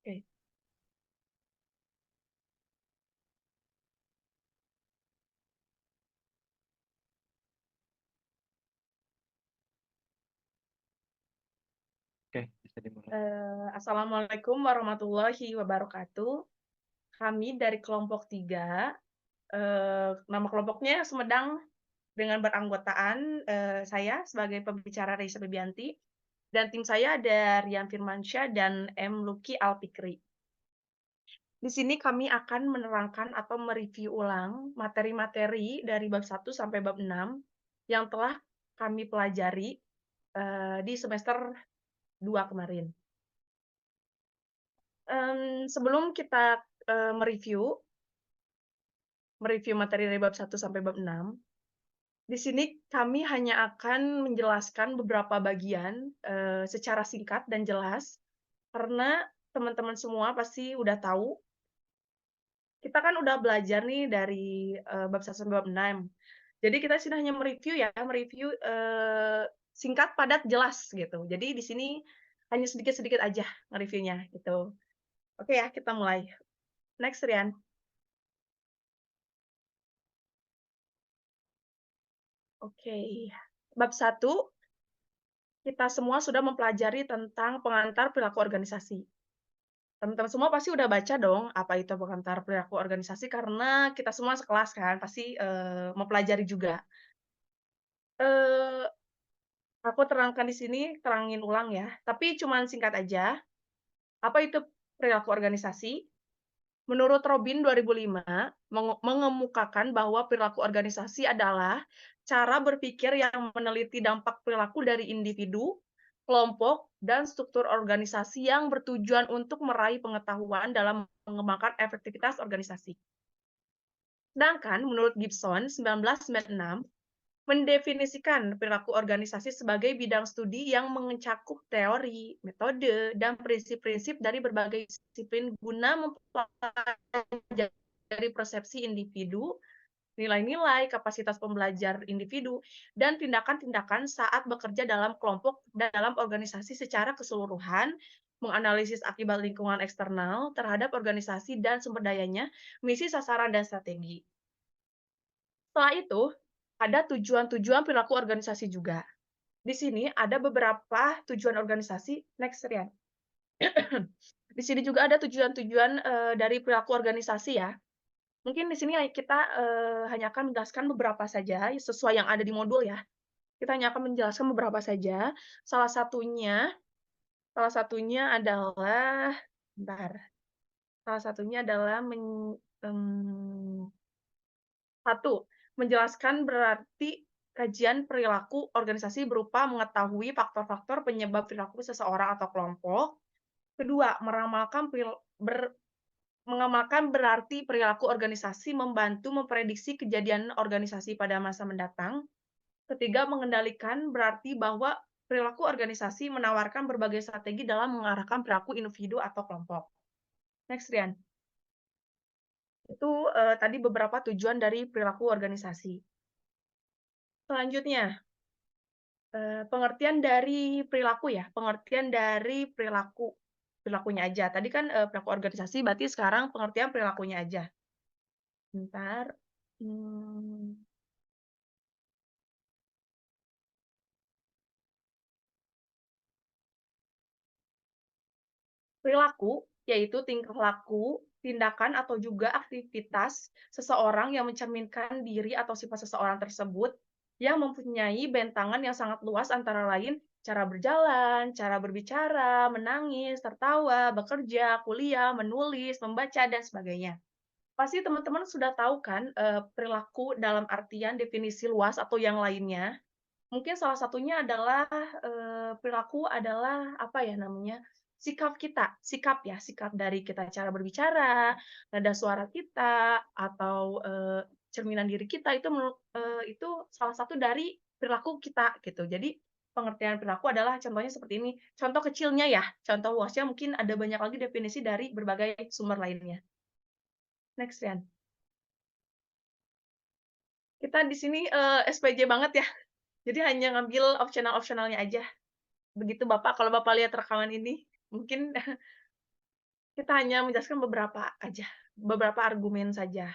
Oke. Oke, bisa dimulai. Assalamualaikum warahmatullahi wabarakatuh. Kami dari kelompok 3, nama kelompoknya Sumedang dengan beranggotaan, saya sebagai pembicara Reisa Febianti, dan tim saya ada Rian Firmansyah dan M. Luki Alfikri. Di sini kami akan menerangkan atau mereview ulang materi-materi dari bab 1 sampai bab 6 yang telah kami pelajari, di semester 2 kemarin. Sebelum kita, mereview materi dari bab 1 sampai bab 6, di sini kami hanya akan menjelaskan beberapa bagian, secara singkat dan jelas, karena teman-teman semua pasti udah tahu, kita kan udah belajar nih dari, bab 1 sampai bab 6. Jadi kita sini hanya mereview, singkat, padat, jelas gitu. Jadi di sini hanya sedikit-sedikit aja nge-reviewnya gitu. Oke ya, kita mulai. Next, Rian. Oke. Bab 1, kita semua sudah mempelajari tentang pengantar perilaku organisasi. Teman-teman semua pasti udah baca dong, apa itu pengantar perilaku organisasi, karena kita semua sekelas kan, pasti, mempelajari juga. Eee, aku terangkan di sini, terangin ulang ya, tapi cuman singkat aja. Apa itu perilaku organisasi? Menurut Robin 2005, mengemukakan bahwa perilaku organisasi adalah cara berpikir yang meneliti dampak perilaku dari individu, kelompok, dan struktur organisasi yang bertujuan untuk meraih pengetahuan dalam mengembangkan efektivitas organisasi. Sedangkan menurut Gibson 1996, mendefinisikan perilaku organisasi sebagai bidang studi yang mencakup teori, metode, dan prinsip-prinsip dari berbagai disiplin guna mempelajari persepsi individu, nilai-nilai, kapasitas pembelajar individu, dan tindakan-tindakan saat bekerja dalam kelompok dan dalam organisasi secara keseluruhan, menganalisis akibat lingkungan eksternal terhadap organisasi dan sumber dayanya, misi, sasaran, dan strategi. Setelah itu, ada tujuan-tujuan perilaku organisasi juga. Di sini ada beberapa tujuan organisasi. Next, Rian. Di sini juga ada tujuan-tujuan dari perilaku organisasi ya. Mungkin di sini kita hanya akan menjelaskan beberapa saja sesuai yang ada di modul ya. Kita hanya akan menjelaskan beberapa saja. Salah satunya, salah satunya adalah, bentar. Salah satunya adalah satu, menjelaskan berarti kajian perilaku organisasi berupa mengetahui faktor-faktor penyebab perilaku seseorang atau kelompok. Kedua, mengamalkan berarti perilaku organisasi membantu memprediksi kejadian organisasi pada masa mendatang. Ketiga, mengendalikan berarti bahwa perilaku organisasi menawarkan berbagai strategi dalam mengarahkan perilaku individu atau kelompok. Next, Rian. Itu tadi beberapa tujuan dari perilaku organisasi. Selanjutnya, pengertian dari perilaku ya, pengertian dari perilakunya aja. Tadi kan, perilaku organisasi, berarti sekarang pengertian perilakunya aja. Bentar, mmm, perilaku yaitu tingkah laku, tindakan, atau juga aktivitas seseorang yang mencerminkan diri atau sifat seseorang tersebut, yang mempunyai bentangan yang sangat luas antara lain cara berjalan, cara berbicara, menangis, tertawa, bekerja, kuliah, menulis, membaca, dan sebagainya. Pasti teman-teman sudah tahu kan, perilaku dalam artian definisi luas atau yang lainnya. Mungkin salah satunya adalah, perilaku adalah, apa ya namanya, sikap kita, sikap dari kita cara berbicara, nada suara kita, atau, cerminan diri kita itu itu salah satu dari perilaku kita, gitu. Jadi, pengertian perilaku adalah contohnya seperti ini, contoh kecilnya ya, contoh luasnya mungkin ada banyak lagi definisi dari berbagai sumber lainnya. Next, Rian. Kita di sini, SPJ banget ya, jadi hanya ngambil opsional-opsionalnya aja. Begitu Bapak, kalau Bapak lihat rekaman ini, mungkin Kita hanya menjelaskan beberapa aja, beberapa argumen saja.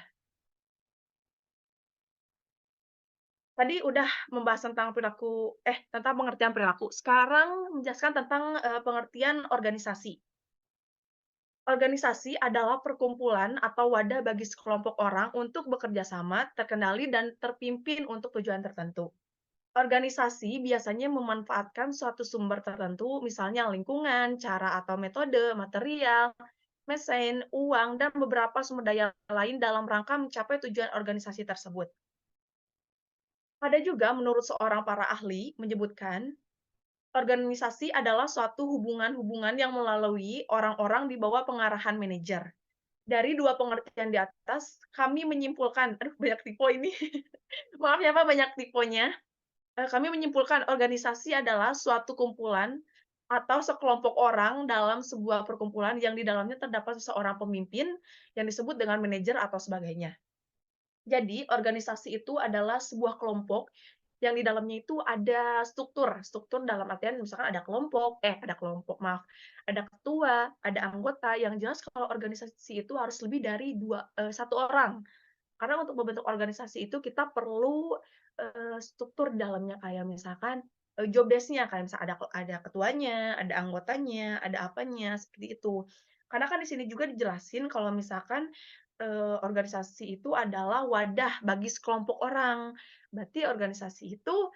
Tadi udah membahas tentang tentang pengertian perilaku. Sekarang menjelaskan tentang, pengertian organisasi. Organisasi adalah perkumpulan atau wadah bagi sekelompok orang untuk bekerja sama, terkendali, dan terpimpin untuk tujuan tertentu. Organisasi biasanya memanfaatkan suatu sumber tertentu, misalnya lingkungan, cara atau metode, material, mesin, uang, dan beberapa sumber daya lain dalam rangka mencapai tujuan organisasi tersebut. Ada juga menurut seorang para ahli menyebutkan, organisasi adalah suatu hubungan-hubungan yang melalui orang-orang di bawah pengarahan manajer. Dari dua pengertian di atas, kami menyimpulkan, aduh banyak typo ini. Maaf ya Pak, banyak tiponya. Kami menyimpulkan organisasi adalah suatu kumpulan atau sekelompok orang dalam sebuah perkumpulan yang di dalamnya terdapat seseorang pemimpin yang disebut dengan manajer atau sebagainya. Jadi, organisasi itu adalah sebuah kelompok yang di dalamnya itu ada struktur. Struktur dalam artian misalkan ada kelompok, maaf, ada ketua, ada anggota, yang jelas kalau organisasi itu harus lebih dari 1 orang. Karena untuk membentuk organisasi itu kita perlu, struktur di dalamnya kayak misalkan, job desk-nya, kayak misal ada ketuanya, ada anggotanya, ada apanya, seperti itu. Karena kan di sini juga dijelasin kalau misalkan, organisasi itu adalah wadah bagi sekelompok orang. Berarti organisasi itu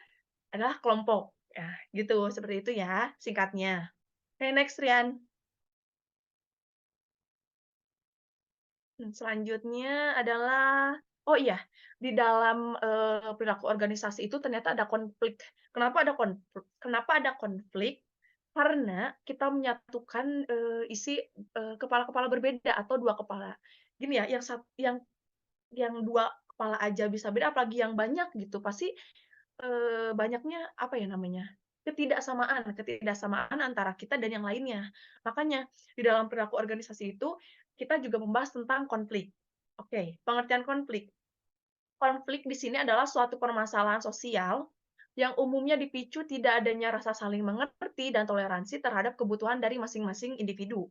adalah kelompok. Ya, gitu, seperti itu ya singkatnya. Oke, next Rian. Selanjutnya adalah oh iya, di dalam, perilaku organisasi itu ternyata ada konflik. Kenapa ada konflik? Karena kita menyatukan, isi, kepala-kepala berbeda atau 2 kepala. Gini ya, yang 2 kepala aja bisa beda, apalagi yang banyak gitu, pasti, banyaknya, apa ya namanya, ketidaksamaan antara kita dan yang lainnya. Makanya di dalam perilaku organisasi itu, kita juga membahas tentang konflik. Oke, pengertian konflik. Konflik di sini adalah suatu permasalahan sosial yang umumnya dipicu tidak adanya rasa saling mengerti dan toleransi terhadap kebutuhan dari masing-masing individu.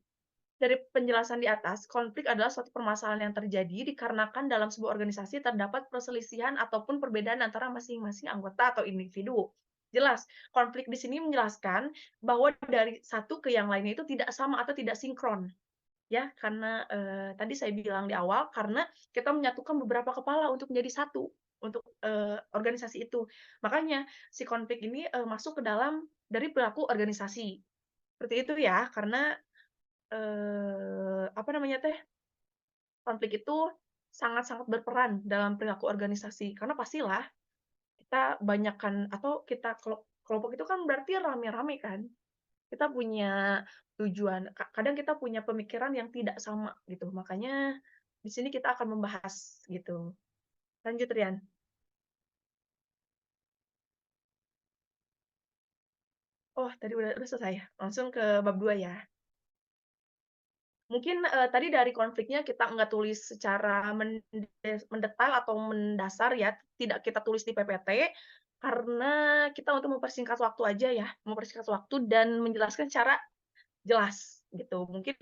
Dari penjelasan di atas, konflik adalah suatu permasalahan yang terjadi dikarenakan dalam sebuah organisasi terdapat perselisihan ataupun perbedaan antara masing-masing anggota atau individu. Jelas, konflik di sini menjelaskan bahwa dari satu ke yang lainnya itu tidak sama atau tidak sinkron. Ya, karena, tadi saya bilang di awal, karena kita menyatukan beberapa kepala untuk menjadi satu, untuk, organisasi itu. Makanya si konflik ini, masuk ke dalam dari perilaku organisasi. Seperti itu ya, karena, apa namanya teh, konflik itu sangat-sangat berperan dalam perilaku organisasi. Karena pastilah kita banyakkan atau kita kelompok itu kan berarti rame-rame kan. Kita punya tujuan, kadang kita punya pemikiran yang tidak sama gitu, makanya di sini kita akan membahas gitu. Lanjut Rian. Oh tadi udah selesai ya? Langsung ke bab 2 ya? Mungkin, tadi dari konfliknya kita nggak tulis secara mendetail atau mendasar ya, tidak kita tulis di PPT, karena kita untuk mempersingkat waktu aja ya, mempersingkat waktu dan menjelaskan secara jelas gitu. Mungkin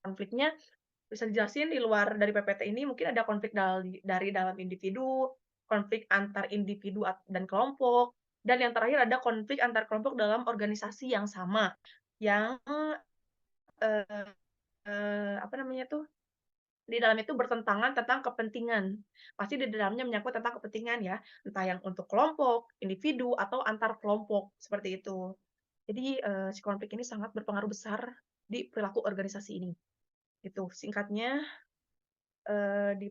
konfliknya bisa dijelasin di luar dari PPT ini mungkin ada konflik dari dalam individu, konflik antar individu dan kelompok, dan yang terakhir ada konflik antar kelompok dalam organisasi yang sama, yang, eee apa namanya tuh, di dalam itu bertentangan tentang kepentingan. Pasti di dalamnya menyangkut tentang kepentingan ya, entah yang untuk kelompok, individu, atau antar kelompok, seperti itu. Jadi, si konflik ini sangat berpengaruh besar di perilaku organisasi ini, gitu. Singkatnya, di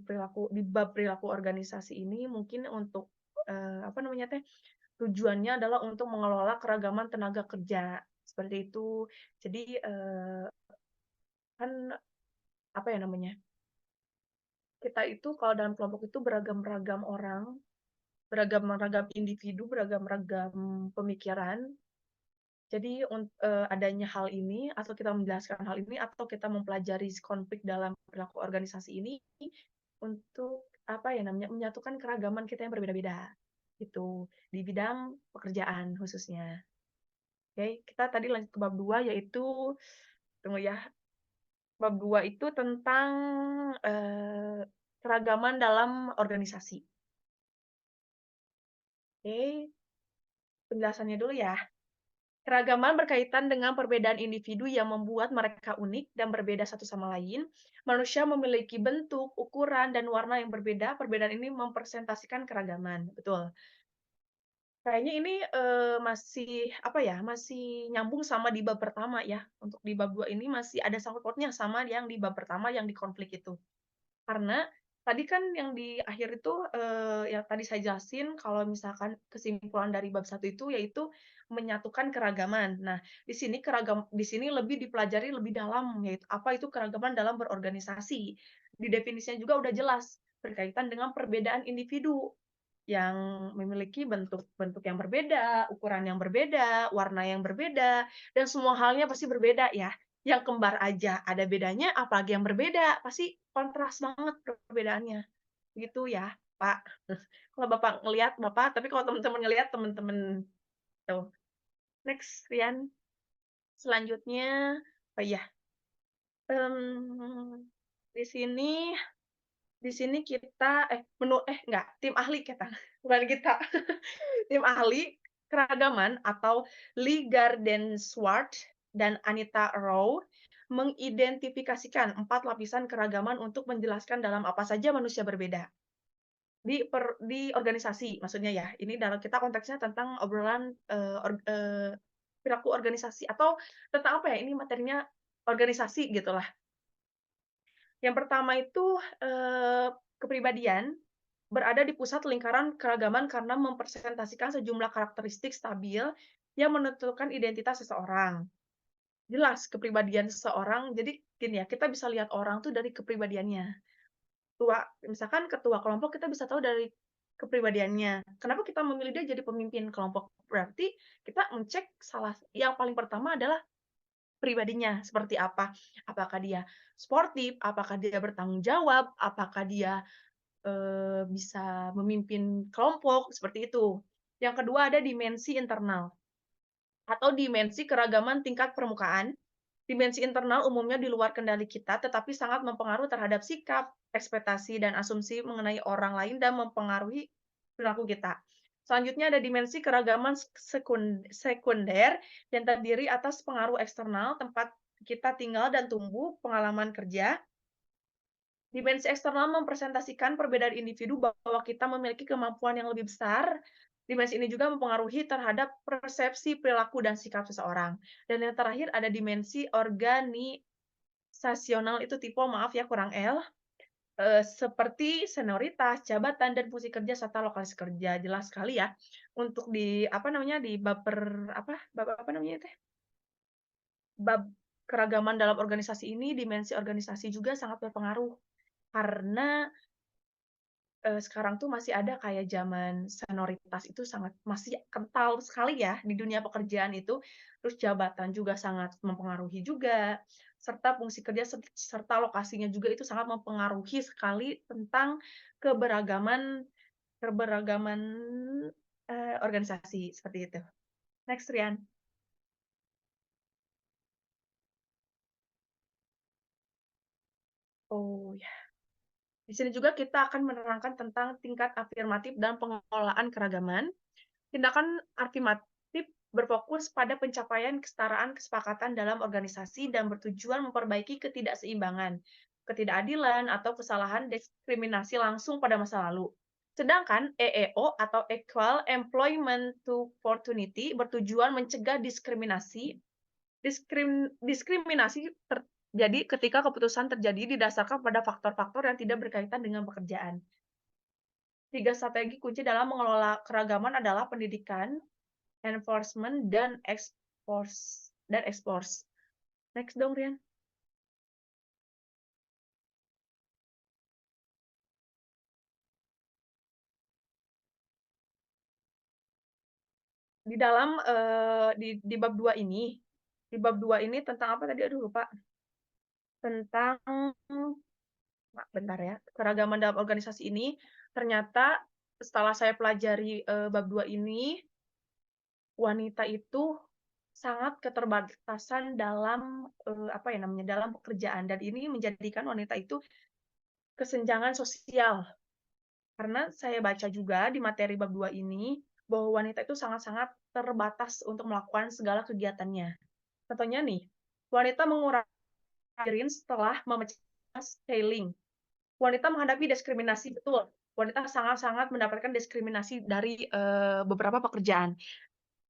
bab perilaku organisasi ini mungkin untuk, apa namanya teh, tujuannya adalah untuk mengelola keragaman tenaga kerja, seperti itu. Jadi, kan apa ya namanya, kita itu kalau dalam kelompok itu beragam-ragam orang, beragam-ragam individu, beragam-ragam pemikiran. Jadi adanya hal ini atau kita menjelaskan hal ini atau kita mempelajari konflik dalam perilaku organisasi ini untuk apa ya namanya, menyatukan keragaman kita yang berbeda-beda, gitu, di bidang pekerjaan khususnya. Oke, kita tadi lanjut ke bab 2 yaitu tunggu ya, Bab 2 itu tentang, keragaman dalam organisasi. Oke, penjelasannya dulu ya. Keragaman berkaitan dengan perbedaan individu yang membuat mereka unik dan berbeda satu sama lain. Manusia memiliki bentuk, ukuran, dan warna yang berbeda. Perbedaan ini mempresentasikan keragaman. Betul. Kayaknya ini, masih, apa ya, masih nyambung sama di bab pertama ya. Untuk di bab 2 ini masih ada sangkut pautnya sama yang di bab pertama yang di konflik itu. Karena tadi kan yang di akhir itu, yang tadi saya jelasin kalau misalkan kesimpulan dari bab satu itu yaitu menyatukan keragaman. Nah, di sini lebih dipelajari lebih dalam, yaitu apa itu keragaman dalam berorganisasi. Di definisinya juga udah jelas, berkaitan dengan perbedaan individu yang memiliki bentuk-bentuk yang berbeda, ukuran yang berbeda, warna yang berbeda, dan semua halnya pasti berbeda ya. Yang kembar aja ada bedanya, apalagi yang berbeda, pasti kontras banget perbedaannya. Gitu ya, Pak. Kalau Bapak ngelihat Bapak, tapi kalau teman-teman ngelihat teman-teman tuh. Next, Rian. Selanjutnya, oh iya, mmm, di sini kita enggak, tim ahli kita, bukan kita. Tim ahli keragaman atau Lee Gardenswartz dan Anita Rao mengidentifikasikan 4 lapisan keragaman untuk menjelaskan dalam apa saja manusia berbeda. Di organisasi maksudnya ya, ini dalam kita konteksnya tentang obrolan, perilaku organisasi atau tentang apa ya, ini materinya organisasi gitulah. Yang pertama itu, kepribadian berada di pusat lingkaran keragaman karena mempresentasikan sejumlah karakteristik stabil yang menentukan identitas seseorang. Jelas kepribadian seseorang, jadi gini ya, kita bisa lihat orang tuh dari kepribadiannya. Misalkan ketua kelompok kita bisa tahu dari kepribadiannya. Kenapa kita memilih dia jadi pemimpin kelompok? Berarti kita mencek yang paling pertama adalah pribadinya seperti apa. Apakah dia sportif, apakah dia bertanggung jawab, apakah dia bisa memimpin kelompok, seperti itu. Yang kedua ada dimensi internal atau dimensi keragaman tingkat permukaan. Dimensi internal umumnya di luar kendali kita, tetapi sangat mempengaruhi terhadap sikap, ekspektasi, dan asumsi mengenai orang lain dan mempengaruhi perilaku kita. Selanjutnya ada dimensi keragaman sekunder yang terdiri atas pengaruh eksternal, tempat kita tinggal dan tumbuh, pengalaman kerja. Dimensi eksternal mempresentasikan perbedaan individu bahwa kita memiliki kemampuan yang lebih besar. Dimensi ini juga mempengaruhi terhadap persepsi, perilaku, dan sikap seseorang. Dan yang terakhir ada dimensi organisasional, itu tipe, maaf ya kurang L, seperti senioritas, jabatan, dan fungsi kerja serta lokasi kerja. Jelas sekali ya. Untuk di apa namanya di bab apa namanya teh? Bab keragaman dalam organisasi ini, dimensi organisasi juga sangat berpengaruh. Karena sekarang tuh masih ada kayak zaman senioritas itu masih kental sekali ya di dunia pekerjaan itu, terus jabatan juga sangat mempengaruhi juga, serta fungsi kerja serta lokasinya juga itu sangat mempengaruhi sekali tentang keberagaman keberagaman, organisasi, seperti itu. Next, Rian. Oh, ya. Di sini juga kita akan menerangkan tentang tingkat afirmatif dan pengelolaan keragaman. Tindakan afirmatif berfokus pada pencapaian kesetaraan kesepakatan dalam organisasi dan bertujuan memperbaiki ketidakseimbangan, ketidakadilan, atau kesalahan diskriminasi langsung pada masa lalu. Sedangkan EEO atau Equal Employment Opportunity bertujuan mencegah diskriminasi. Diskriminasi terjadi ketika keputusan terjadi didasarkan pada faktor-faktor yang tidak berkaitan dengan pekerjaan. 3 strategi kunci dalam mengelola keragaman adalah pendidikan, enforcement, dan expose. Next dong, Rian. Di dalam, di bab 2 ini, tentang apa tadi? Aduh lupa. Tentang bentar ya, keragaman dalam organisasi ini, ternyata setelah saya pelajari, bab 2 ini, wanita itu sangat keterbatasan dalam, apa ya namanya, dalam pekerjaan dan ini menjadikan wanita itu kesenjangan sosial. Karena saya baca juga di materi bab 2 ini, bahwa wanita itu sangat-sangat terbatas untuk melakukan segala kegiatannya. Contohnya nih, wanita mengurangi setelah memecah scaling. Wanita menghadapi diskriminasi, betul. Wanita sangat-sangat mendapatkan diskriminasi dari, beberapa pekerjaan.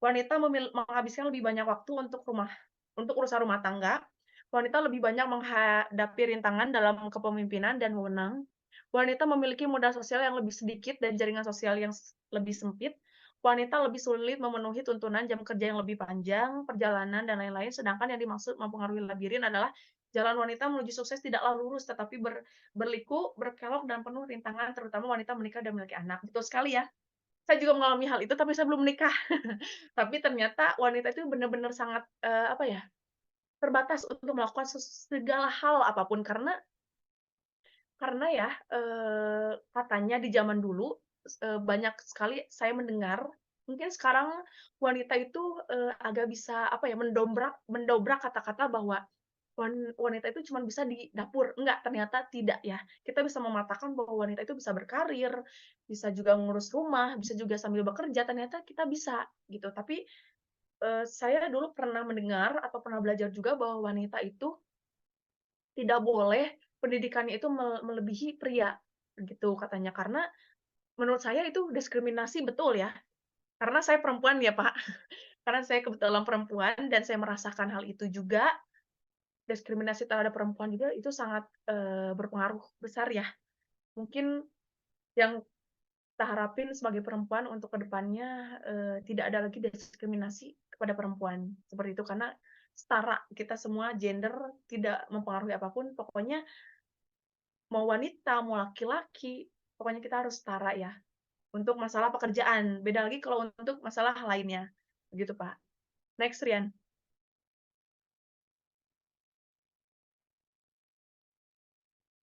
Wanita menghabiskan lebih banyak waktu untuk urusan rumah tangga, wanita lebih banyak menghadapi rintangan dalam kepemimpinan dan wewenang, wanita memiliki modal sosial yang lebih sedikit dan jaringan sosial yang lebih sempit, wanita lebih sulit memenuhi tuntunan jam kerja yang lebih panjang, perjalanan, dan lain-lain, sedangkan yang dimaksud mempengaruhi labirin adalah jalan wanita menuju sukses tidaklah lurus, tetapi berliku, berkelok, dan penuh rintangan, terutama wanita menikah dan memiliki anak. Betul sekali ya. Saya juga mengalami hal itu, tapi saya belum menikah. Tapi ternyata wanita itu benar-benar sangat, apa ya, terbatas untuk melakukan segala hal apapun karena ya, katanya di zaman dulu, banyak sekali saya mendengar, mungkin sekarang wanita itu, agak bisa, apa ya, mendobrak kata-kata bahwa wanita itu cuma bisa di dapur, enggak, ternyata tidak ya. Kita bisa mematakan bahwa wanita itu bisa berkarir, bisa juga ngurus rumah, bisa juga sambil bekerja, ternyata kita bisa, gitu. Tapi, saya dulu pernah mendengar atau pernah belajar juga bahwa wanita itu tidak boleh pendidikannya itu melebihi pria, gitu katanya. Karena menurut saya itu diskriminasi betul ya, karena saya perempuan ya, Pak. Karena saya kebetulan perempuan dan saya merasakan hal itu juga, diskriminasi terhadap perempuan juga itu sangat, berpengaruh besar ya. Mungkin yang kita harapin sebagai perempuan untuk ke depannya, tidak ada lagi diskriminasi kepada perempuan, seperti itu. Karena setara, kita semua gender tidak mempengaruhi apapun, pokoknya mau wanita, mau laki-laki, pokoknya kita harus setara ya, untuk masalah pekerjaan. Beda lagi kalau untuk masalah lainnya, begitu, Pak. Next, Rian.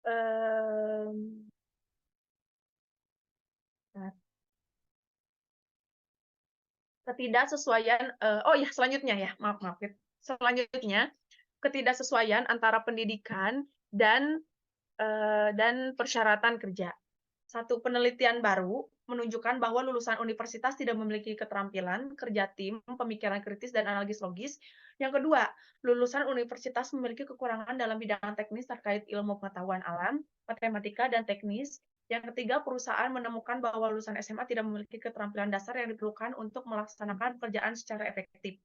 Mmm, nah, ketidaksesuaian, oh ya, selanjutnya ya, maaf maaf, selanjutnya, ketidaksesuaian antara pendidikan dan persyaratan kerja. Satu penelitian baru menunjukkan bahwa lulusan universitas tidak memiliki keterampilan kerja tim, pemikiran kritis, dan analogis logis. Yang kedua, lulusan universitas memiliki kekurangan dalam bidang teknis terkait ilmu pengetahuan alam, matematika, dan teknis. Yang ketiga, perusahaan menemukan bahwa lulusan SMA tidak memiliki keterampilan dasar yang diperlukan untuk melaksanakan pekerjaan secara efektif.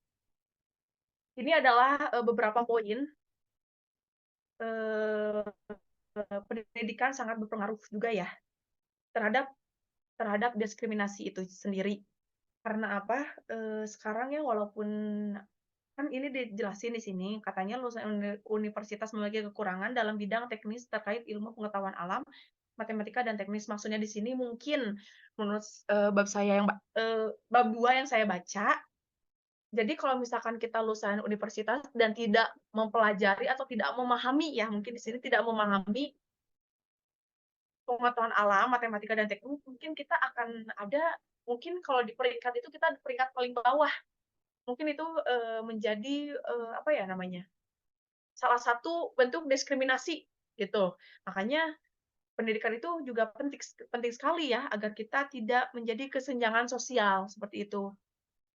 Ini adalah beberapa poin. eh, Pendidikan sangat berpengaruh juga ya terhadap terhadap diskriminasi itu sendiri. Karena apa, sekarang ya walaupun kan ini dijelasin di sini, katanya lulusan universitas memiliki kekurangan dalam bidang teknis terkait ilmu pengetahuan alam, matematika, dan teknis. Maksudnya di sini mungkin menurut, bab 2 yang saya baca, jadi kalau misalkan kita lulusan universitas dan tidak mempelajari atau tidak memahami ya, mungkin di sini tidak memahami pengetahuan alam, matematika, dan teknik, mungkin kita akan ada mungkin kalau di peringkat itu kita peringkat paling bawah. Mungkin itu, menjadi, apa ya namanya, salah satu bentuk diskriminasi, gitu. Makanya pendidikan itu juga penting sekali ya, agar kita tidak menjadi kesenjangan sosial, seperti itu.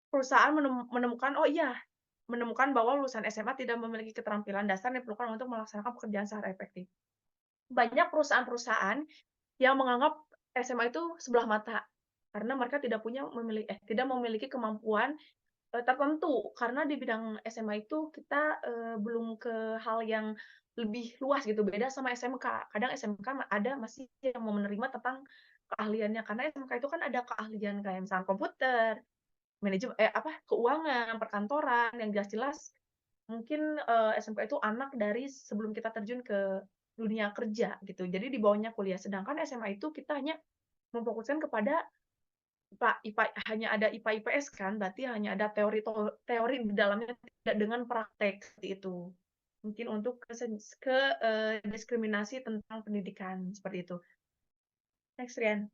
Perusahaan menemukan oh iya, menemukan bahwa lulusan SMA tidak memiliki keterampilan dasar yang diperlukan untuk melaksanakan pekerjaan secara efektif. Banyak perusahaan-perusahaan yang menganggap SMA itu sebelah mata, karena mereka tidak memiliki kemampuan, tertentu. Karena di bidang SMA itu kita, belum ke hal yang lebih luas gitu, beda sama SMK. Kadang SMK ada masih yang mau menerima tentang keahliannya, karena SMK itu kan ada keahlian kayak misalnya komputer, keuangan, perkantoran, yang jelas-jelas mungkin, SMK itu anak dari sebelum kita terjun ke dunia kerja gitu, jadi di bawahnya kuliah. Sedangkan SMA itu kita hanya memfokuskan kepada IPA, hanya ada IPA, IPS kan, berarti hanya ada teori di dalamnya, tidak dengan praktek, seperti itu. Mungkin untuk diskriminasi tentang pendidikan, seperti itu. Next, Rian.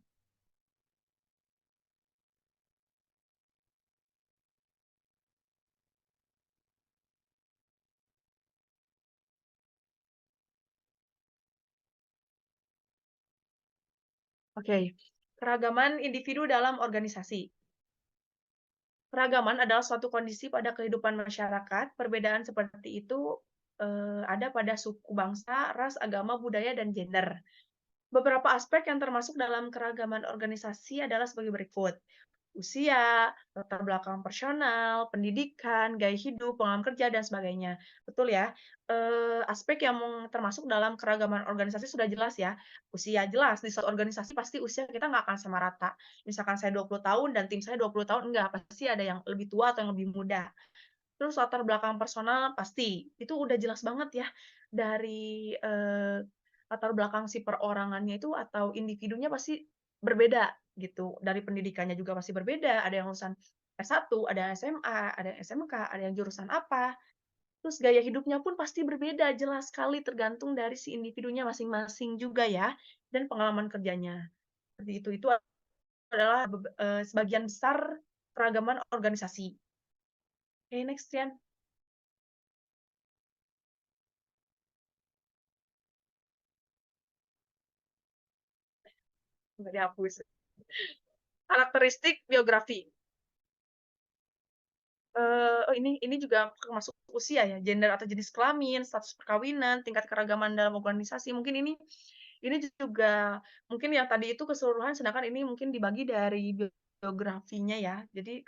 Oke, keragaman individu dalam organisasi. Keragaman adalah suatu kondisi pada kehidupan masyarakat. Perbedaan seperti itu, ada pada suku, bangsa, ras, agama, budaya, dan gender. Beberapa aspek yang termasuk dalam keragaman organisasi adalah sebagai berikut: usia, latar belakang personal, pendidikan, gaya hidup, pengalaman kerja, dan sebagainya. Betul ya, aspek yang termasuk dalam keragaman organisasi sudah jelas ya. Usia jelas, di suatu organisasi pasti usia kita nggak akan sama rata. Misalkan saya 20 tahun dan tim saya 20 tahun, enggak, pasti ada yang lebih tua atau yang lebih muda. Terus latar belakang personal pasti, itu udah jelas banget ya dari, latar belakang si perorangannya itu atau individunya pasti berbeda gitu, dari pendidikannya juga pasti berbeda, ada yang lulusan S1, ada yang SMA, ada yang SMK, ada yang jurusan apa, terus gaya hidupnya pun pasti berbeda, jelas sekali tergantung dari si individunya masing-masing juga ya, dan pengalaman kerjanya, seperti itu. Itu adalah sebagian besar keragaman organisasi. Oke, next Rian, nggak dihapus. Karakteristik biografi. Oh ini juga termasuk usia ya, gender atau jenis kelamin, status perkawinan, tingkat keragaman dalam organisasi, mungkin ini juga mungkin yang tadi itu keseluruhan, sedangkan ini mungkin dibagi dari biografinya ya. Jadi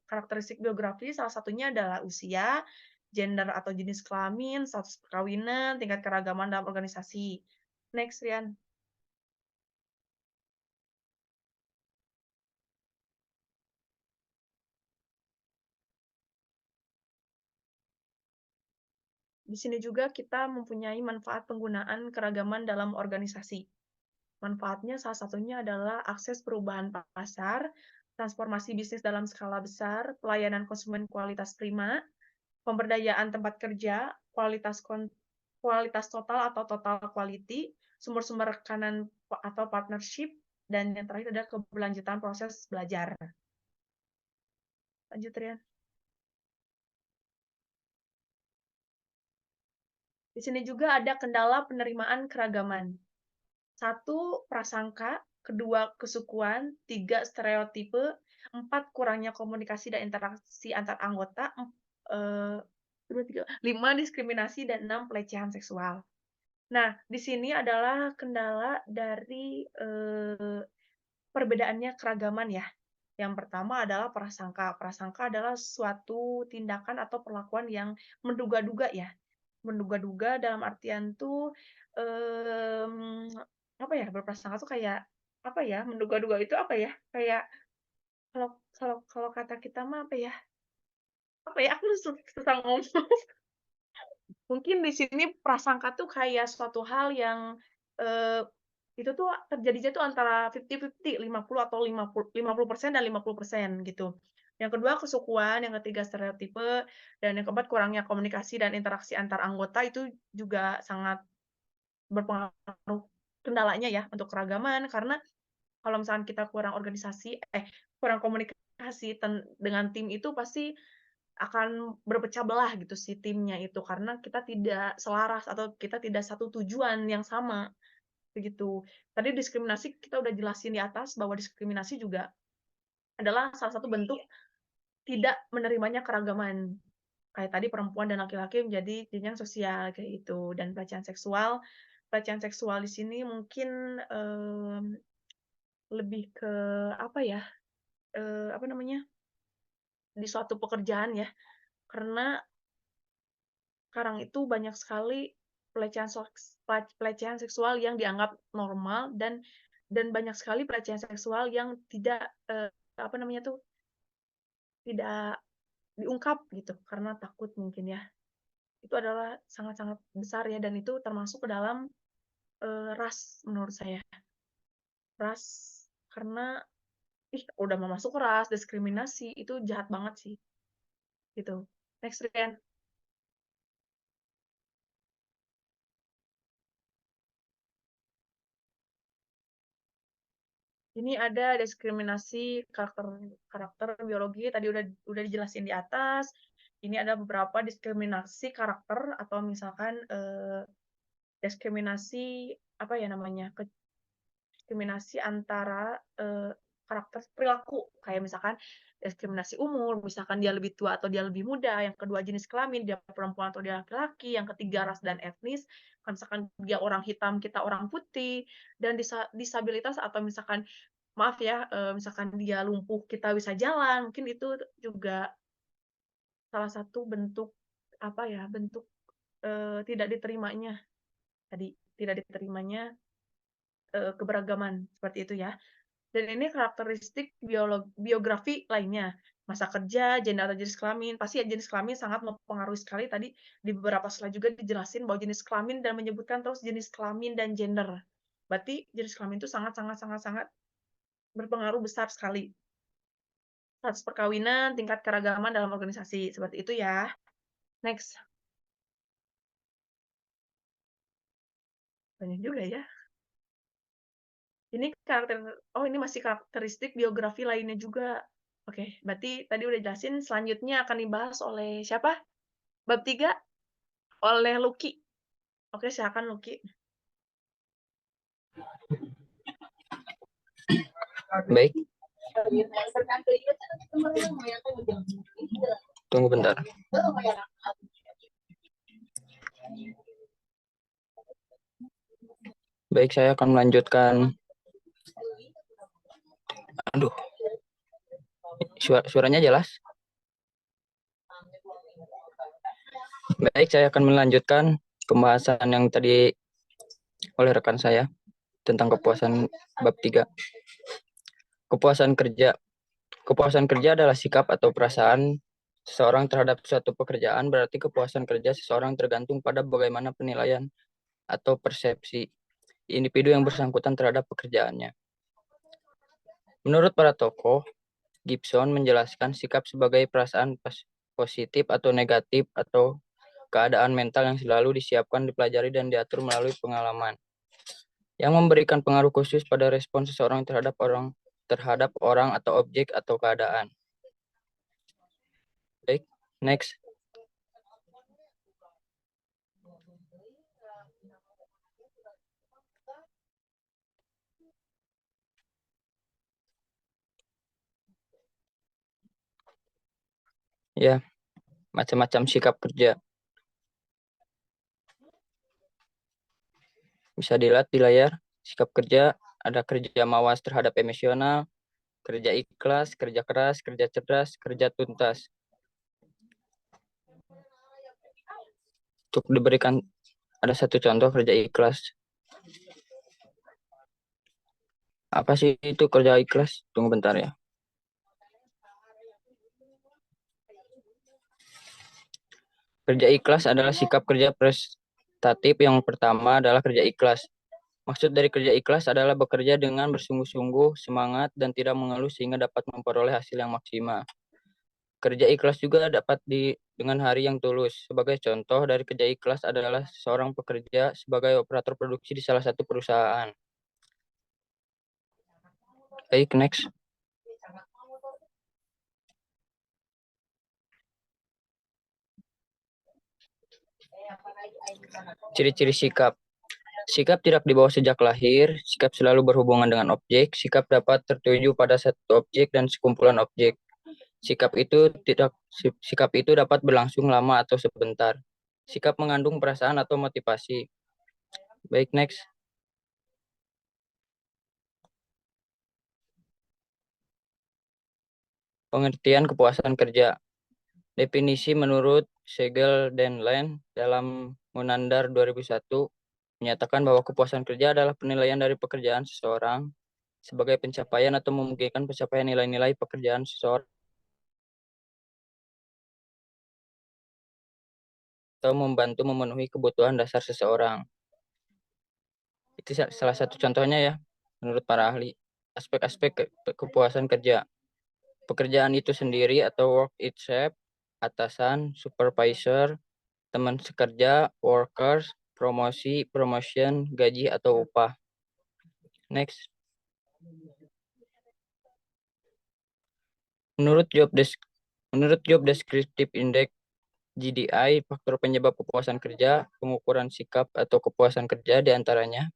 karakteristik biografi salah satunya adalah usia, gender atau jenis kelamin, status perkawinan, tingkat keragaman dalam organisasi. Next, Rian. Di sini juga kita mempunyai manfaat penggunaan keragaman dalam organisasi. Manfaatnya salah satunya adalah akses perubahan pasar, transformasi bisnis dalam skala besar, pelayanan konsumen kualitas prima, pemberdayaan tempat kerja, kualitas total atau total quality, sumber-sumber rekanan atau partnership, dan yang terakhir adalah keberlanjutan proses belajar. Lanjut, Rian. Di sini juga ada kendala penerimaan keragaman. Satu, prasangka, kedua, kesukuan, tiga, stereotipe, empat, kurangnya komunikasi dan interaksi antar anggota, eh, lima, diskriminasi, dan enam, pelecehan seksual. Nah, di sini adalah kendala dari perbedaannya keragaman ya. Yang pertama adalah prasangka. Prasangka adalah suatu tindakan atau perlakuan yang menduga-duga ya. Menduga-duga dalam artian tuh, apa ya, berprasangka tuh kayak, apa ya, menduga-duga itu apa ya, kayak kalau kalau kalau kata kita mah apa ya, aku susah ngomong. Mungkin di sini prasangka tuh kayak suatu hal yang, eee, itu tuh terjadinya tuh antara 50-50, 50 atau 50% dan 50% gitu. Yang kedua kesukuan, yang ketiga stereotipe, dan yang keempat kurangnya komunikasi dan interaksi antar anggota itu juga sangat berpengaruh kendalanya ya untuk keragaman, karena kalau misalkan kita kurang komunikasi dengan tim itu pasti akan berpecah belah gitu si timnya itu, karena kita tidak selaras atau kita tidak satu tujuan yang sama, begitu. Tadi diskriminasi kita udah jelasin di atas bahwa diskriminasi juga adalah salah satu bentuk tidak menerimanya keragaman. Kayak tadi perempuan dan laki-laki menjadi jenjang sosial kayak gitu, dan pelecehan seksual di sini mungkin, lebih ke apa ya, apa namanya, di suatu pekerjaan ya, karena sekarang itu banyak sekali pelecehan seksual yang dianggap normal, dan banyak sekali pelecehan seksual yang tidak, apa namanya tuh, tidak diungkap gitu, karena takut mungkin ya. Itu adalah sangat-sangat besar ya, dan itu termasuk ke dalam, ras menurut saya. Ras, karena udah mau masuk ras, diskriminasi, itu jahat banget sih, gitu. Next, Rian. Ini ada diskriminasi karakter karakter biologi, tadi udah dijelasin di atas. Ini ada beberapa diskriminasi karakter atau misalkan, diskriminasi, apa ya namanya, diskriminasi antara, karakter perilaku, kayak misalkan diskriminasi umur, misalkan dia lebih tua atau dia lebih muda, yang kedua jenis kelamin, dia perempuan atau dia laki-laki, yang ketiga ras dan etnis, kalau misalkan dia orang hitam, kita orang putih, dan disabilitas atau misalkan maaf ya, misalkan dia lumpuh, kita bisa jalan, mungkin itu juga salah satu bentuk, apa ya, bentuk, tidak diterimanya tadi, tidak diterimanya, keberagaman, seperti itu ya. Dan ini karakteristik biografi lainnya, masa kerja, gender atau jenis kelamin, pasti ya jenis kelamin sangat mempengaruhi sekali tadi di beberapa slide juga dijelasin bahwa jenis kelamin dan menyebutkan terus jenis kelamin dan gender. Berarti jenis kelamin itu sangat sangat sangat sangat berpengaruh besar sekali. Status perkawinan, tingkat keragaman dalam organisasi, seperti itu ya. Next. Banyak juga ya. Ini masih karakteristik biografi lainnya juga. Oke, berarti tadi udah jelasin, selanjutnya akan dibahas oleh siapa? Bab 3 oleh Lucky. Oke, silakan Lucky. Baik. Tunggu bentar. Baik, saya akan melanjutkan. Aduh, suaranya jelas? Baik, saya akan melanjutkan pembahasan yang tadi oleh rekan saya tentang kepuasan bab 3. Kepuasan kerja. Kepuasan kerja adalah sikap atau perasaan seseorang terhadap suatu pekerjaan, berarti kepuasan kerja seseorang tergantung pada bagaimana penilaian atau persepsi individu yang bersangkutan terhadap pekerjaannya. Menurut para tokoh, Gibson menjelaskan sikap sebagai perasaan positif atau negatif atau keadaan mental yang selalu disiapkan, dipelajari, dan diatur melalui pengalaman yang memberikan pengaruh khusus pada respon seseorang terhadap orang atau objek atau keadaan. Baik, next. Ya, macam-macam sikap kerja. Bisa dilihat di layar, sikap kerja ada kerja mawas terhadap emosional, kerja ikhlas, kerja keras, kerja cerdas, kerja tuntas. Untuk diberikan ada satu contoh kerja ikhlas. Apa sih itu kerja ikhlas? Tunggu bentar ya. Kerja ikhlas adalah sikap kerja prestatif. Yang pertama adalah kerja ikhlas. Maksud dari kerja ikhlas adalah bekerja dengan bersungguh-sungguh, semangat, dan tidak mengeluh sehingga dapat memperoleh hasil yang maksimal. Kerja ikhlas juga dapat dengan hari yang tulus. Sebagai contoh dari kerja ikhlas adalah seorang pekerja sebagai operator produksi di salah satu perusahaan. Baik, next. Ciri-ciri sikap. Sikap tidak dibawa sejak lahir, sikap selalu berhubungan dengan objek, sikap dapat tertuju pada satu objek dan sekumpulan objek. Sikap itu dapat berlangsung lama atau sebentar. Sikap mengandung perasaan atau motivasi. Baik, next. Pengertian kepuasan kerja. Definisi menurut Segel dan Land dalam Munandar 2001 menyatakan bahwa kepuasan kerja adalah penilaian dari pekerjaan seseorang sebagai pencapaian atau memungkinkan pencapaian nilai-nilai pekerjaan seseorang atau membantu memenuhi kebutuhan dasar seseorang. Itu salah satu contohnya ya, menurut para ahli. Aspek-aspek kepuasan kerja. Pekerjaan itu sendiri atau work itself, atasan, supervisor, teman sekerja, workers, promosi, promotion, gaji atau upah. Next. Menurut job descriptive index GDI, faktor penyebab kepuasan kerja, pengukuran sikap atau kepuasan kerja diantaranya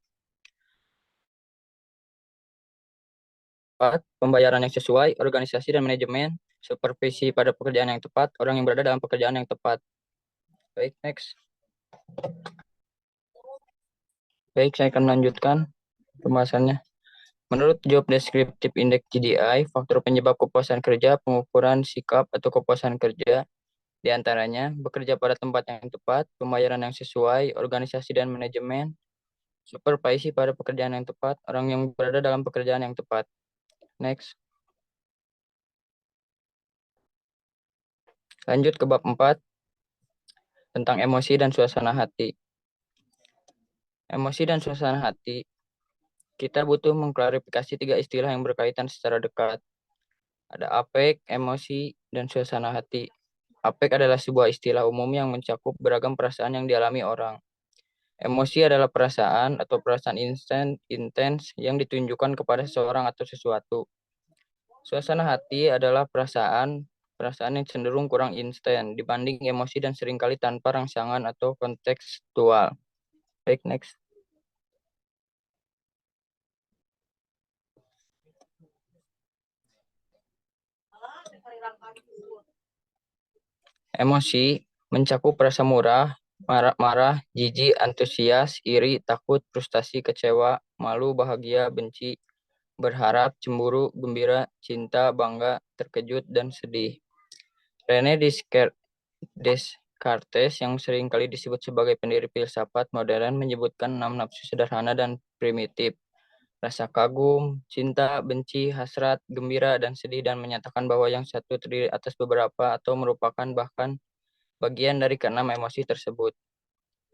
tepat, pembayaran yang sesuai, organisasi dan manajemen, supervisi pada pekerjaan yang tepat, orang yang berada dalam pekerjaan yang tepat. Baik, next. Baik, saya akan melanjutkan pembahasannya. Menurut job descriptive index GDI, faktor penyebab kepuasan kerja, pengukuran sikap atau kepuasan kerja, di antaranya bekerja pada tempat yang tepat, pembayaran yang sesuai, organisasi dan manajemen, supervisi pada pekerjaan yang tepat, orang yang berada dalam pekerjaan yang tepat. Next. Lanjut ke bab 4 tentang emosi dan suasana hati. Emosi dan suasana hati, kita butuh mengklarifikasi 3 istilah yang berkaitan secara dekat. Ada afek, emosi, dan suasana hati. Afek adalah sebuah istilah umum yang mencakup beragam perasaan yang dialami orang. Emosi adalah perasaan atau perasaan intens yang ditunjukkan kepada seseorang atau sesuatu. Suasana hati adalah perasaan yang cenderung kurang instan dibanding emosi dan seringkali tanpa rangsangan atau kontekstual. Baik, next. Emosi mencakup rasa marah, jijik, antusias, iri, takut, frustasi, kecewa, malu, bahagia, benci, berharap, cemburu, gembira, cinta, bangga, terkejut, dan sedih. Rene Descartes yang sering kali disebut sebagai pendiri filsafat modern menyebutkan 6 nafsu sederhana dan primitif. Rasa kagum, cinta, benci, hasrat, gembira, dan sedih dan menyatakan bahwa yang satu terdiri atas beberapa atau merupakan bahkan bagian dari keenam emosi tersebut.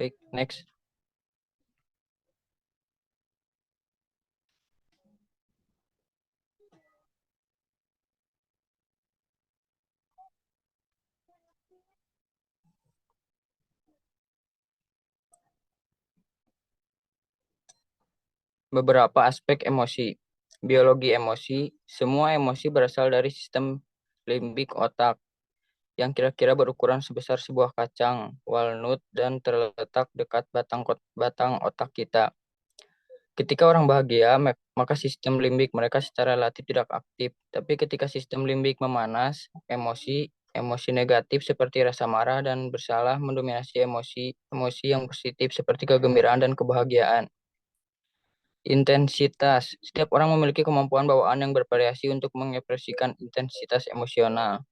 Baik, next. Beberapa aspek emosi. Biologi emosi, semua emosi berasal dari sistem limbik otak yang kira-kira berukuran sebesar sebuah kacang walnut dan terletak dekat batang otak kita. Ketika orang bahagia, maka sistem limbik mereka secara relatif tidak aktif. Tapi ketika sistem limbik memanas, emosi negatif seperti rasa marah dan bersalah mendominasi emosi yang positif seperti kegembiraan dan kebahagiaan. Intensitas. Setiap orang memiliki kemampuan bawaan yang bervariasi untuk mengekspresikan intensitas emosional.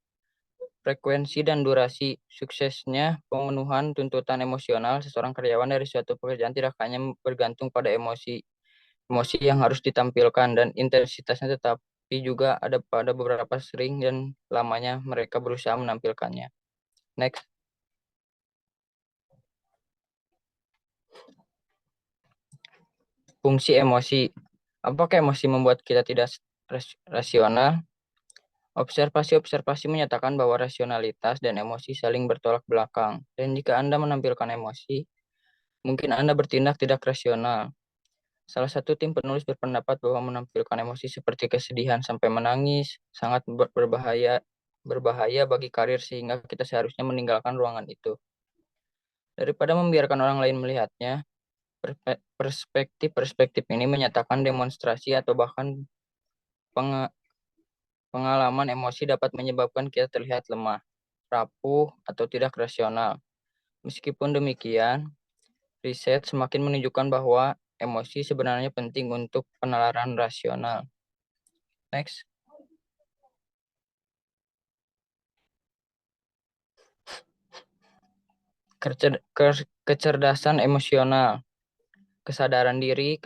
Frekuensi dan durasi. Suksesnya pemenuhan tuntutan emosional seseorang karyawan dari suatu pekerjaan tidak hanya bergantung pada emosi yang harus ditampilkan dan intensitasnya, tetapi juga ada pada beberapa sering dan lamanya mereka berusaha menampilkannya. Next. Fungsi emosi. Apakah emosi membuat kita tidak rasional? Observasi-observasi menyatakan bahwa rasionalitas dan emosi saling bertolak belakang. Dan jika Anda menampilkan emosi, mungkin Anda bertindak tidak rasional. Salah satu tim penulis berpendapat bahwa menampilkan emosi seperti kesedihan sampai menangis sangat berbahaya bagi karir sehingga kita seharusnya meninggalkan ruangan itu. Daripada membiarkan orang lain melihatnya, perspektif ini menyatakan demonstrasi atau bahkan pengalaman emosi dapat menyebabkan kita terlihat lemah, rapuh, atau tidak rasional. Meskipun demikian, riset semakin menunjukkan bahwa emosi sebenarnya penting untuk penalaran rasional. Next. Kecerdasan emosional. Kesadaran diri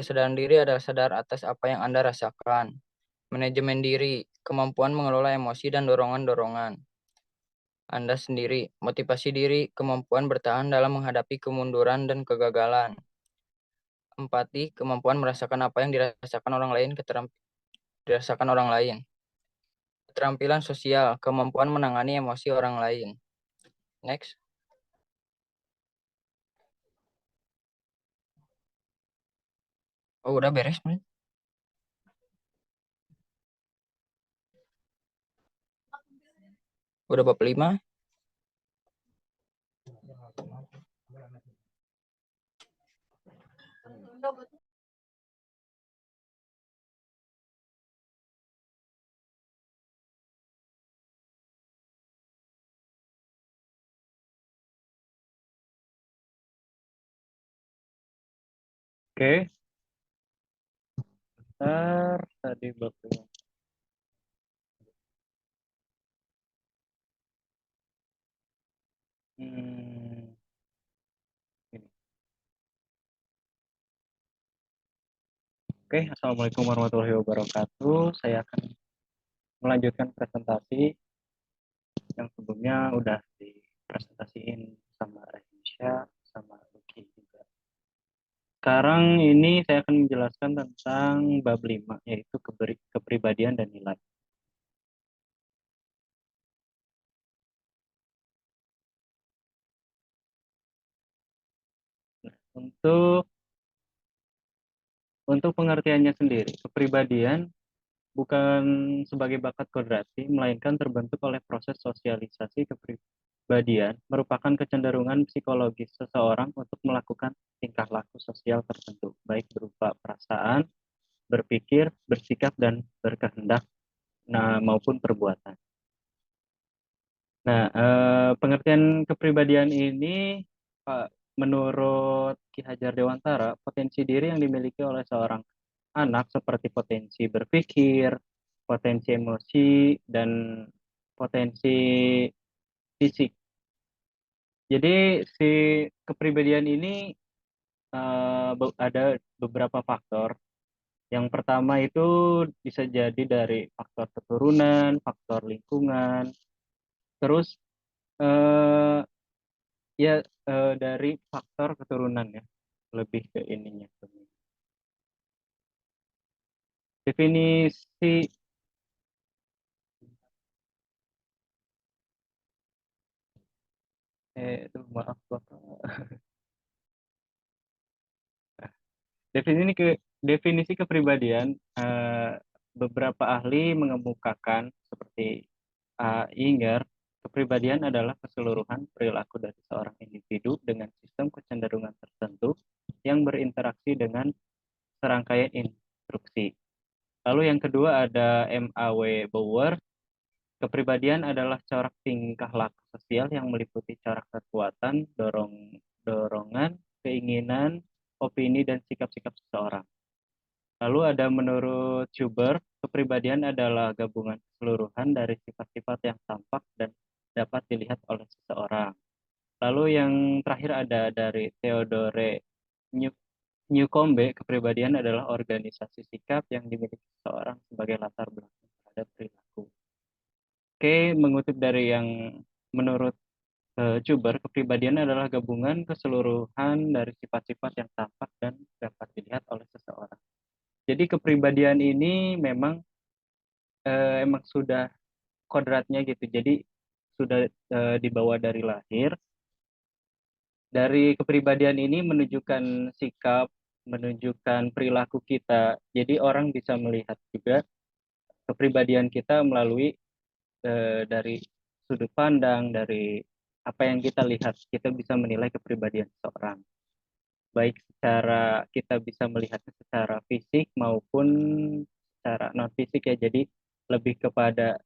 adalah sadar atas apa yang Anda rasakan. Manajemen diri, kemampuan mengelola emosi dan dorongan-dorongan Anda sendiri. Motivasi diri, kemampuan bertahan dalam menghadapi kemunduran dan kegagalan. Empati, kemampuan merasakan apa yang dirasakan orang lain. Keterampilan sosial, kemampuan menangani emosi orang lain. Next. Oh, udah beres, men. Udah bab 5. Oke, ntar tadi Bapak. Hmm, ini. Oke, Assalamualaikum warahmatullahi wabarakatuh. Saya akan melanjutkan presentasi yang sebelumnya udah dipresentasiin sama Rahisya sama Lucky juga. Sekarang ini saya akan menjelaskan tentang bab 5 yaitu kepribadian dan nilai. Nah, untuk pengertiannya sendiri, kepribadian bukan sebagai bakat kodrati, melainkan terbentuk oleh proses sosialisasi kepribadian, merupakan kecenderungan psikologis seseorang untuk melakukan tingkah laku sosial tertentu, baik berupa perasaan, berpikir, bersikap, dan berkehendak, maupun perbuatan. Nah, pengertian kepribadian ini, menurut Ki Hajar Dewantara, potensi diri yang dimiliki oleh seorang anak seperti potensi berpikir, potensi emosi, dan potensi fisik. Jadi si kepribadian ini ada beberapa faktor. Yang pertama itu bisa jadi dari faktor keturunan, faktor lingkungan, terus eh, ya dari faktor keturunan ya, lebih ke ininya. Definisi maaf Bapak. Definisi kepribadian, beberapa ahli mengemukakan seperti Inger, kepribadian adalah keseluruhan perilaku dari seorang individu dengan sistem kecenderungan tertentu yang berinteraksi dengan serangkaian instruksi. Lalu yang kedua ada M.A.W. Bower, kepribadian adalah corak tingkah laku sosial yang meliputi corak kekuatan, dorongan, keinginan, opini, dan sikap-sikap seseorang. Lalu ada menurut Schubert, kepribadian adalah gabungan keseluruhan dari sifat-sifat yang tampak dan dapat dilihat oleh seseorang. Lalu yang terakhir ada dari Theodore Newcombe, kepribadian adalah organisasi sikap yang dimiliki seseorang sebagai latar belakang terhadap perilaku. Oke, mengutip dari yang menurut Schubert, kepribadian adalah gabungan keseluruhan dari sifat-sifat yang tampak dan dapat dilihat oleh seseorang. Jadi kepribadian ini memang emang sudah kodratnya gitu. Jadi sudah dibawa dari lahir. Dari kepribadian ini menunjukkan sikap, menunjukkan perilaku kita. Jadi orang bisa melihat juga kepribadian kita melalui dari sudut pandang, dari apa yang kita lihat. Kita bisa menilai kepribadian seseorang. Baik secara kita bisa melihatnya secara fisik maupun secara non fisik ya. Jadi lebih kepada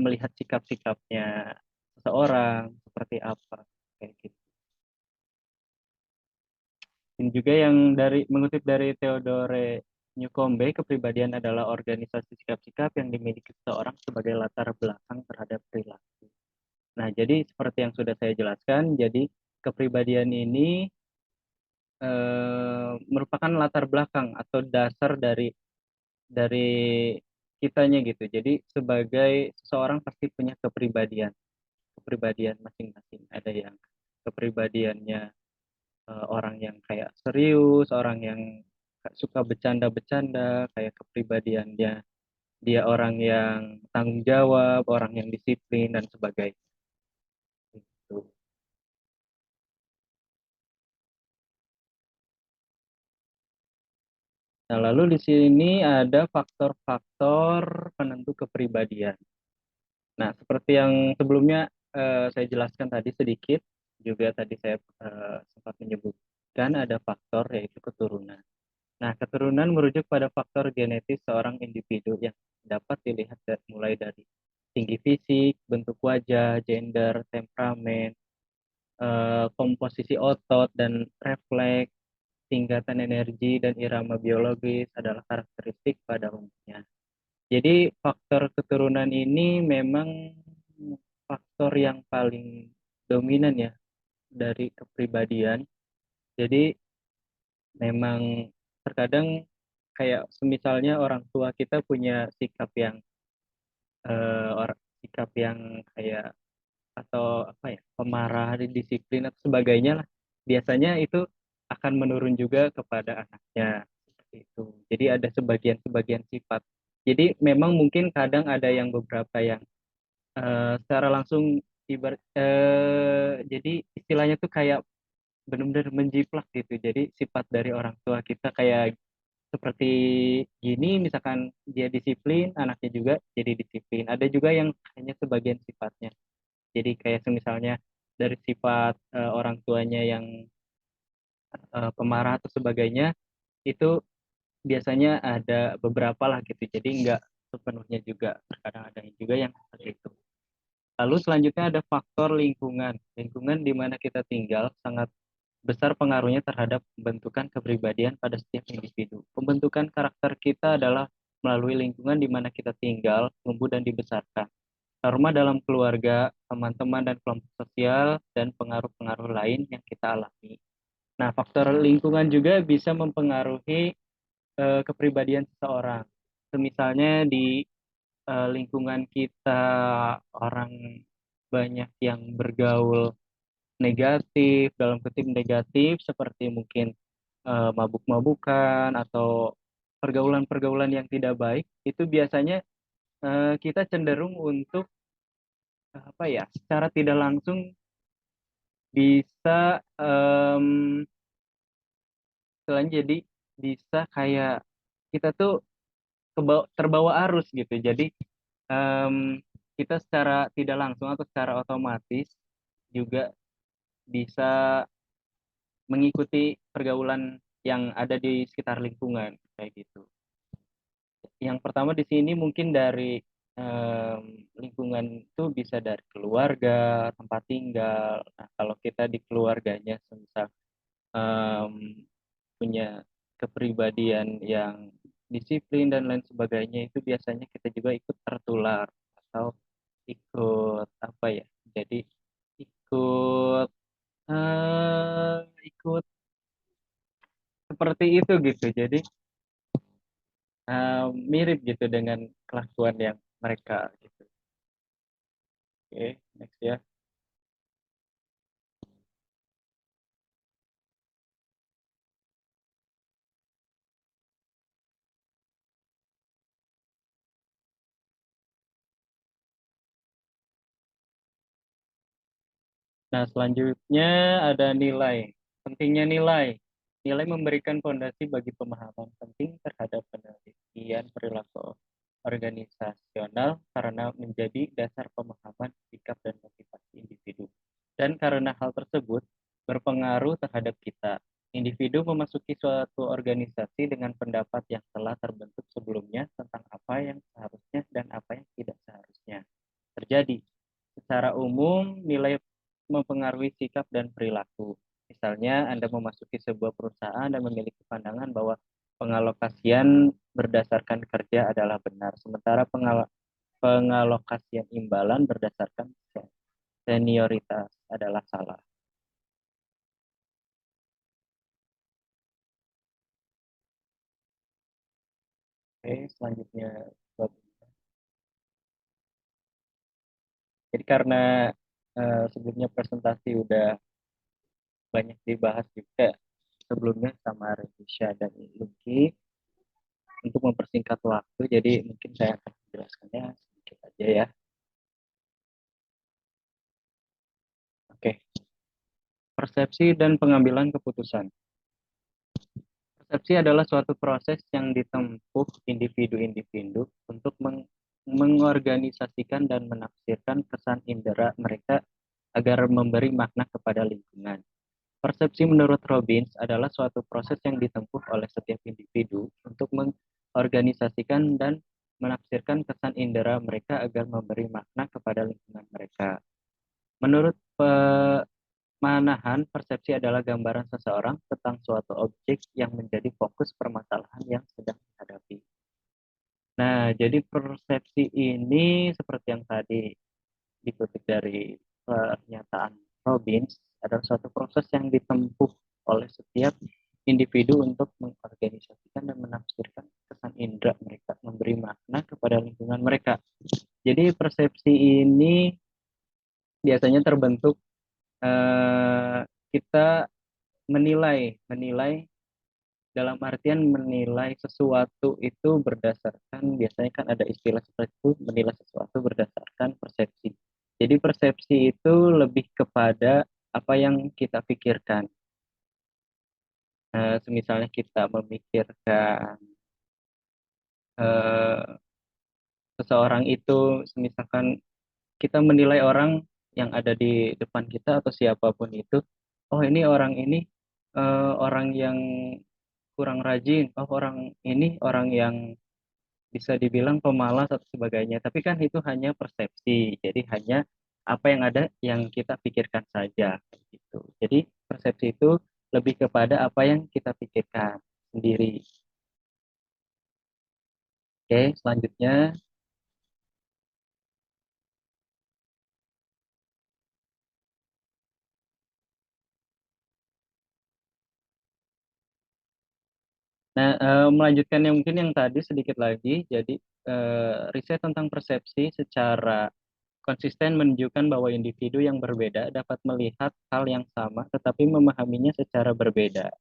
melihat sikap-sikapnya seseorang seperti apa kayak gitu. Ini juga yang mengutip dari Theodore Newcombe, kepribadian adalah organisasi sikap-sikap yang dimiliki seseorang sebagai latar belakang terhadap perilaku. Nah, jadi seperti yang sudah saya jelaskan, jadi kepribadian ini merupakan latar belakang atau dasar dari kitanya gitu. Jadi sebagai seseorang pasti punya kepribadian masing-masing. Ada yang kepribadiannya orang yang kayak serius, orang yang suka bercanda-bercanda, kayak kepribadiannya dia orang yang tanggung jawab, orang yang disiplin dan sebagainya. Gitu. Nah, lalu di sini ada faktor-faktor penentu kepribadian. Nah, seperti yang sebelumnya saya jelaskan tadi sedikit, juga tadi saya sempat menyebutkan ada faktor yaitu keturunan. Nah, keturunan merujuk pada faktor genetis seorang individu yang dapat dilihat mulai dari tinggi fisik, bentuk wajah, gender, temperamen, komposisi otot, dan refleks, tingkatan energi, dan irama biologis adalah karakteristik pada umumnya. Jadi faktor keturunan ini memang faktor yang paling dominan ya dari kepribadian. Jadi memang terkadang kayak semisalnya orang tua kita punya sikap yang sikap yang kayak atau apa ya, pemarah, disiplin atau sebagainya lah. Biasanya itu akan menurun juga kepada anaknya seperti itu. Jadi ada sebagian sifat. Jadi memang mungkin kadang ada yang beberapa yang secara langsung jadi istilahnya tuh kayak benar-benar menjiplak gitu. Jadi sifat dari orang tua kita kayak seperti gini, misalkan dia disiplin, anaknya juga jadi disiplin. Ada juga yang hanya sebagian sifatnya. Jadi kayak misalnya dari sifat orang tuanya yang pemarah atau sebagainya, itu biasanya ada beberapa lah gitu. Jadi nggak sepenuhnya juga, terkadang ada juga yang seperti itu. Lalu selanjutnya ada faktor lingkungan. Lingkungan di mana kita tinggal sangat besar pengaruhnya terhadap pembentukan kepribadian pada setiap individu. Pembentukan karakter kita adalah melalui lingkungan di mana kita tinggal, tumbuh, dan dibesarkan. Trauma dalam keluarga, teman-teman, dan kelompok sosial, dan pengaruh-pengaruh lain yang kita alami. Nah, faktor lingkungan juga bisa mempengaruhi kepribadian seseorang. Misalnya di lingkungan kita orang banyak yang bergaul negatif, dalam kutip negatif, seperti mungkin mabuk-mabukan atau pergaulan-pergaulan yang tidak baik, itu biasanya kita cenderung untuk apa ya, secara tidak langsung bisa selain jadi bisa kayak kita tuh terbawa arus gitu. Jadi kita secara tidak langsung atau secara otomatis juga bisa mengikuti pergaulan yang ada di sekitar lingkungan kayak gitu. Yang pertama di sini mungkin dari lingkungan itu bisa dari keluarga, tempat tinggal. Nah, kalau kita di keluarganya semisal punya kepribadian yang disiplin dan lain sebagainya, itu biasanya kita juga ikut tertular atau ikut apa ya, jadi ikut ikut seperti itu gitu. Jadi mirip gitu dengan kelakuan yang mereka gitu. Oke, next ya. Nah, selanjutnya ada nilai. Pentingnya nilai. Nilai memberikan fondasi bagi pemahaman penting terhadap penelitian perilaku organisasional karena menjadi dasar pemahaman sikap dan motivasi individu. Dan karena hal tersebut berpengaruh terhadap kita. Individu memasuki suatu organisasi dengan pendapat yang telah terbentuk sebelumnya tentang apa yang seharusnya dan apa yang tidak seharusnya terjadi. Secara umum, nilai mempengaruhi sikap dan perilaku. Misalnya, Anda memasuki sebuah perusahaan dan memiliki pandangan bahwa pengalokasian berdasarkan kerja adalah benar, sementara pengalokasian imbalan berdasarkan senioritas adalah salah. Oke, selanjutnya. Jadi karena sebelumnya presentasi udah banyak dibahas juga sebelumnya sama Renisha dan Lucky, untuk mempersingkat waktu, jadi mungkin saya akan menjelaskannya sedikit aja ya. Oke, persepsi dan pengambilan keputusan. Persepsi adalah suatu proses yang ditempuh individu-individu untuk mengorganisasikan dan menafsirkan kesan indera mereka agar memberi makna kepada lingkungan. Persepsi menurut Robbins adalah suatu proses yang ditempuh oleh setiap individu untuk mengorganisasikan dan menafsirkan kesan indera mereka agar memberi makna kepada lingkungan mereka. Menurut Manahan persepsi adalah gambaran seseorang tentang suatu objek yang menjadi fokus permasalahan yang sedang dihadapi. Nah, jadi persepsi ini seperti yang tadi dikutip dari pernyataan Robbins adalah suatu proses yang ditempuh oleh setiap individu untuk mengorganisasikan dan menafsirkan kesan indera mereka, memberi makna kepada lingkungan mereka. Jadi persepsi ini biasanya terbentuk kita menilai dalam artian menilai sesuatu itu berdasarkan, biasanya kan ada istilah seperti itu, menilai sesuatu berdasarkan persepsi. Jadi persepsi itu lebih kepada apa yang kita pikirkan. Misalnya kita memikirkan eh, seseorang itu, misalkan kita menilai orang yang ada di depan kita atau siapapun itu, oh ini orang ini orang yang kurang rajin, oh orang ini orang yang bisa dibilang pemalas atau sebagainya. Tapi kan itu hanya persepsi, jadi hanya apa yang ada yang kita pikirkan saja gitu. Jadi persepsi itu lebih kepada apa yang kita pikirkan sendiri. Oke, selanjutnya. Nah, melanjutkan yang mungkin yang tadi sedikit lagi, jadi riset tentang persepsi secara konsisten menunjukkan bahwa individu yang berbeda dapat melihat hal yang sama tetapi memahaminya secara berbeda.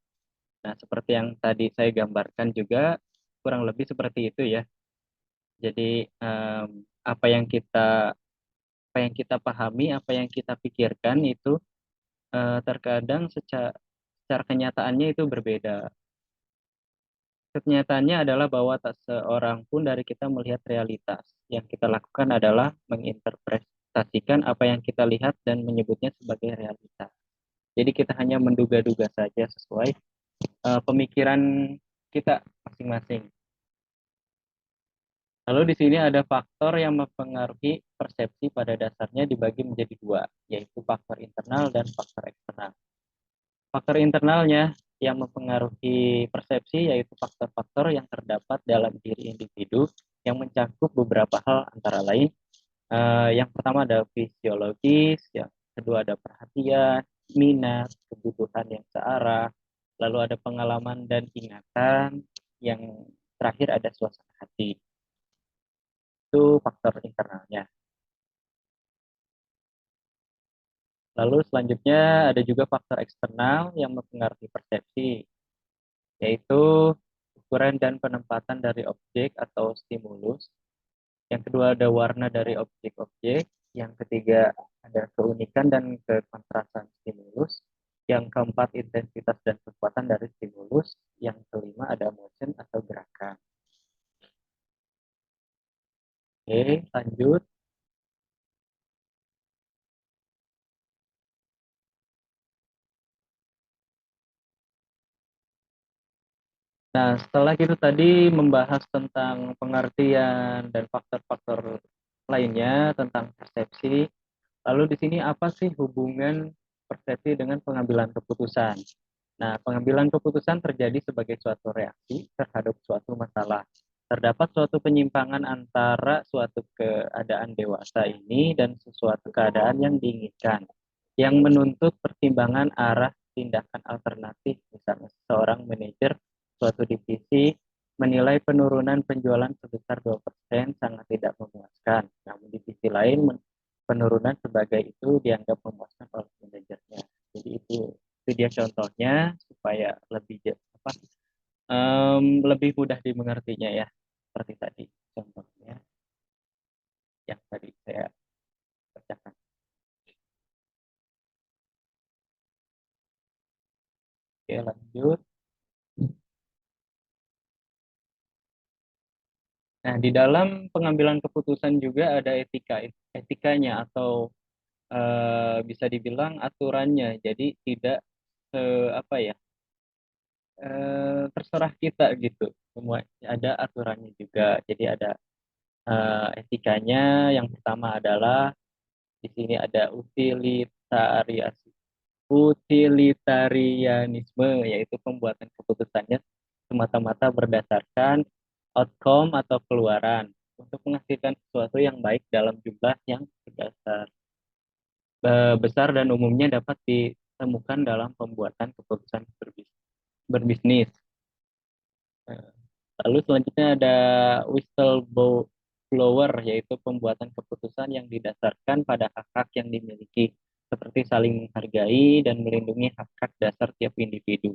Nah, seperti yang tadi saya gambarkan juga kurang lebih seperti itu ya. Jadi apa yang kita pahami, apa yang kita pikirkan itu terkadang secara kenyataannya itu berbeda. Kenyataannya adalah bahwa tak seorang pun dari kita melihat realitas. Yang kita lakukan adalah menginterpretasikan apa yang kita lihat dan menyebutnya sebagai realitas. Jadi kita hanya menduga-duga saja sesuai pemikiran kita masing-masing. Lalu di sini ada faktor yang mempengaruhi persepsi, pada dasarnya dibagi menjadi dua, yaitu faktor internal dan faktor eksternal. Faktor internalnya yang mempengaruhi persepsi yaitu faktor-faktor yang terdapat dalam diri individu yang mencakup beberapa hal, antara lain yang pertama ada fisiologis, yang kedua ada perhatian, minat, kebutuhan yang searah, lalu ada pengalaman dan ingatan, yang terakhir ada suasana hati. Itu faktor internalnya. Lalu selanjutnya ada juga faktor eksternal yang mempengaruhi persepsi, yaitu ukuran dan penempatan dari objek atau stimulus. Yang kedua ada warna dari objek-objek. Yang ketiga ada keunikan dan kekontrasan stimulus. Yang keempat intensitas dan kekuatan dari stimulus. Yang kelima ada motion atau gerakan. Oke, lanjut. Nah, setelah kita tadi membahas tentang pengertian dan faktor-faktor lainnya tentang persepsi, lalu di sini apa sih hubungan persepsi dengan pengambilan keputusan? Nah, pengambilan keputusan terjadi sebagai suatu reaksi terhadap suatu masalah. Terdapat suatu penyimpangan antara suatu keadaan dewasa ini dan sesuatu keadaan yang diinginkan, yang menuntut pertimbangan arah tindakan alternatif. Misalnya, seorang manajer suatu divisi menilai penurunan penjualan sebesar 2% sangat tidak memuaskan. Namun di sisi lain, penurunan sebagai itu dianggap memuaskan oleh manajernya. Jadi itu dia contohnya supaya lebih mudah dimengertinya ya, seperti tadi contohnya yang tadi saya bacakan. Oke, lanjut. Nah, di dalam pengambilan keputusan juga ada etikanya atau bisa dibilang aturannya. Jadi tidak apa ya, terserah kita gitu. Semua ada aturannya juga. Jadi ada etikanya. Yang pertama adalah di sini ada utilitarianisme. utilitarianisme, yaitu pembuatan keputusannya semata-mata berdasarkan outcome atau keluaran untuk menghasilkan sesuatu yang baik dalam jumlah yang besar dan umumnya dapat ditemukan dalam pembuatan keputusan berbisnis. Lalu selanjutnya ada whistleblower, yaitu pembuatan keputusan yang didasarkan pada hak-hak yang dimiliki, seperti saling menghargai dan melindungi hak-hak dasar tiap individu.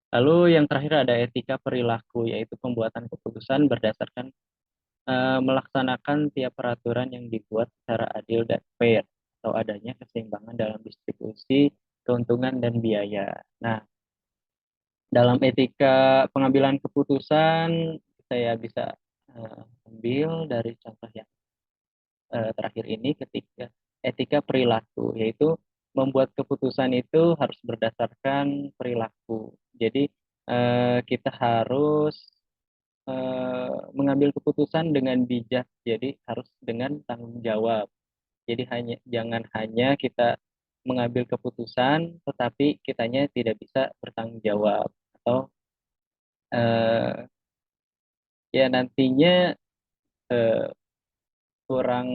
Lalu yang terakhir ada etika perilaku, yaitu pembuatan keputusan berdasarkan melaksanakan tiap peraturan yang dibuat secara adil dan fair, atau adanya keseimbangan dalam distribusi keuntungan dan biaya. Nah, dalam etika pengambilan keputusan, saya bisa ambil dari contoh yang terakhir ini ketika etika perilaku, yaitu membuat keputusan itu harus berdasarkan perilaku. Jadi kita harus mengambil keputusan dengan bijak, jadi harus dengan tanggung jawab. Jadi jangan hanya kita mengambil keputusan, tetapi kitanya tidak bisa bertanggung jawab, atau ya nantinya kurang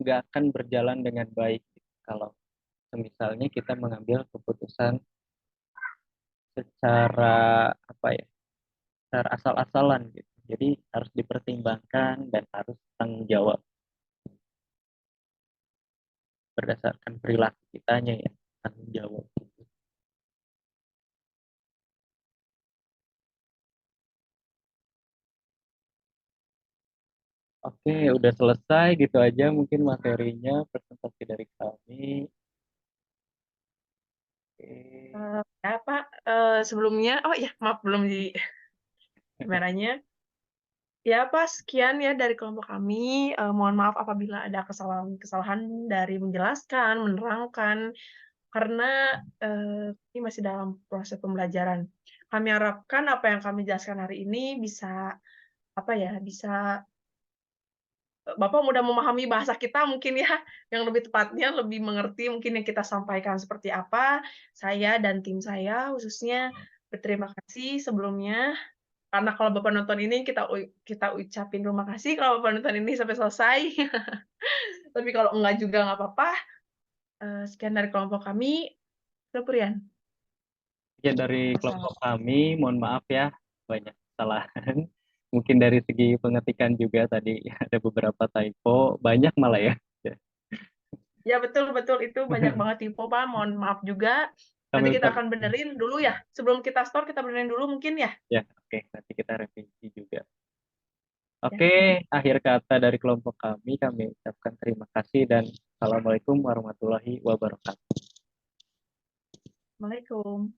nggak akan berjalan dengan baik kalau misalnya kita mengambil keputusan secara apa ya, secara asal-asalan gitu. Jadi harus dipertimbangkan dan harus tanggung jawab berdasarkan perilaku kitanya ya, tanggung jawab gitu. Oke, udah selesai gitu aja mungkin materinya, presentasi dari kami. Oke. Ya, Pak, sebelumnya oh ya, maaf belum di kameranya. Ya, Pak, sekian ya dari kelompok kami, mohon maaf apabila ada kesalahan-kesalahan dari menjelaskan, menerangkan, karena, ini masih dalam proses pembelajaran. Kami harapkan apa yang kami jelaskan hari ini bisa, apa ya, bisa Bapak mudah memahami bahasa kita mungkin ya, yang lebih tepatnya lebih mengerti mungkin yang kita sampaikan seperti apa. Saya dan tim saya khususnya berterima kasih sebelumnya, karena kalau Bapak nonton ini kita ucapin terima kasih kalau Bapak nonton ini sampai selesai. Tapi kalau enggak juga nggak apa-apa, sekian dari kelompok kami. Syukrian. Ya dari Wassalam. kelompok kami, mohon maaf ya banyak kesalahan. Mungkin dari segi pengetikan juga tadi ada beberapa typo, banyak malah ya. Ya betul betul, itu banyak banget typo, Pak, mohon maaf juga. Nanti Kami kita akan benerin dulu ya, sebelum kita store kita benerin dulu mungkin ya? ya, oke, nanti kita revisi juga. Ya. Oke, akhir kata dari kelompok kami ucapkan terima kasih dan Assalamualaikum warahmatullahi wabarakatuh. Assalamualaikum.